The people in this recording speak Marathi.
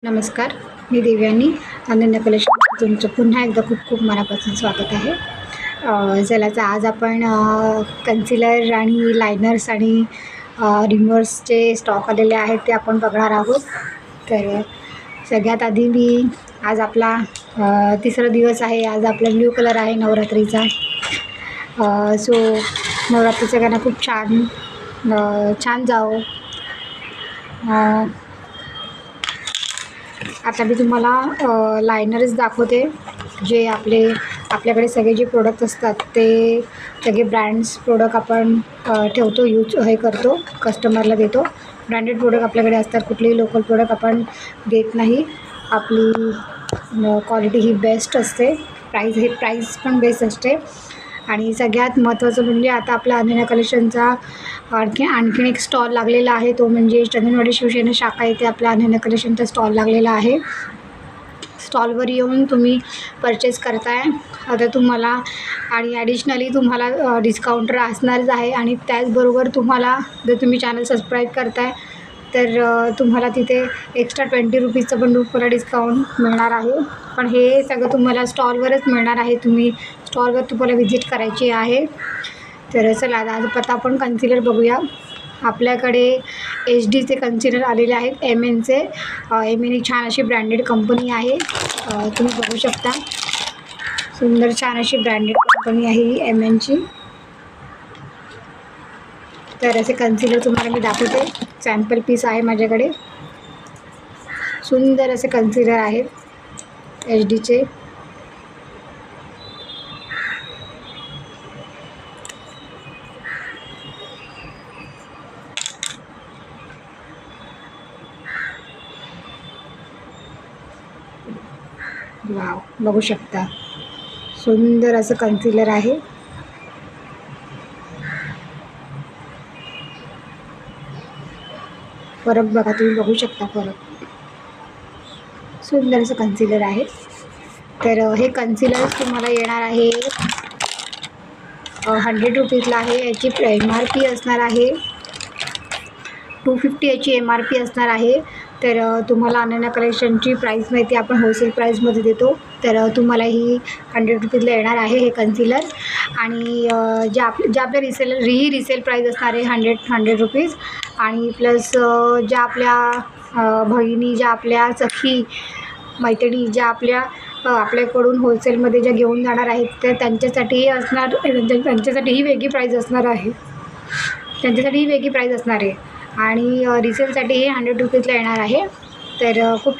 नमस्कार, मी देवयानी. अनन्या कलेक्शन तुमचं पुन्हा एकदा खूप खूप मनापासून स्वागत आहे. चला तर आज आपण कन्सिलर आणि लायनर्स आणि रिमूव्हर्सचे स्टॉक आलेले आहेत ते आपण बघणार आहोत. तर सगळ्यात आधी मी आज आपला तिसरा दिवस आहे. आज आपला ब्ल्यू कलर आहे नवरात्रीचा. सो नवरात्रीचं गाणं खूप छान जावं. आता मी तुम्हाला लायनर्स दाखवते. जे आपल्याकडे सगळे जे प्रोडक्ट असतात ते सगळे ब्रँड्स प्रोडक्ट आपण ठेवतो, हे करतो, कस्टमरला देतो. ब्रँडेड प्रोडक्ट आपल्याकडे असतात, कुठलेही लोकल प्रोडक्ट आपण देत नाही. आपली क्वालिटी ही बेस्ट असते, प्राईस पण बेस्ट असते. आणि सगळ्यात महत्त्वाचं म्हणजे आता आपला अनन्या कलेक्शनचा आणखीन एक स्टॉल लागलेला आहे. तो म्हणजे चंदनवाडी शिवसेना शाखा येथे आपला अनन्या कलेक्शनचा स्टॉल लागलेला आहे. स्टॉलवर येऊन तुम्ही परचेस करताय आता तुम्हाला आणि ॲडिशनली तुम्हाला डिस्काउंट असणारच आहे. आणि त्याचबरोबर तुम्हाला जर तुम्ही चॅनल सबस्क्राईब करताय तर तुम्हाला तिथे एक्स्ट्रा 20 रुपीजचं पण तुम्हाला डिस्काउंट मिळणार आहे. पण हे सगळं तुम्हाला स्टॉलवरच मिळणार आहे. स्टॉलवर तुम्हाला व्हिजिट करायची आहे. तर चला आज आपण कन्सिलर बघूया. आपल्याकडे HDचे कन्सिलर आलेले आहेत, MNचे. MN ही छान अशी ब्रँडेड कंपनी आहे. तुम्ही बघू शकता, सुंदर छान अशी ब्रँडेड कंपनी आहे ही MNची. तर असे कन्सिलर तुम्हाला मी दाखवते. सॅम्पल पीस आहे माझ्याकडे. सुंदर असे कन्सिलर आहेत HDचे. वाव, बघू शकता सुंदर असं कन्सिलर आहे. फरक बघा, तुम्ही बघू शकता फरक. सुंदर असं कन्सिलर आहे. तर हे कन्सिलर तुम्हाला येणार आहे 100 रुपीजला आहे. याची MRP असणार आहे 250. याची MRP असणार आहे. तर तुम्हाला अनन्या कलेक्शनची प्राईस माहिती आपण होलसेल प्राईसमध्ये देतो. तर तुम्हाला ही 100 रुपीजला येणार आहे हे कन्सिलर. आणि ज्या आपल्या रिसेल प्राईस असणार आहे 100 रुपीज. आणि प्लस ज्या आपल्या बहिणी, ज्या आपल्या सखी मैत्रिणी, ज्या आपल्याकडून होलसेलमध्ये ज्या घेऊन जाणार आहेत तर त्यांच्यासाठीही वेगळी प्राईज असणार आहे. आणि रिसेलसाठी हे 100 रुपीजला येणार आहे. तर खूप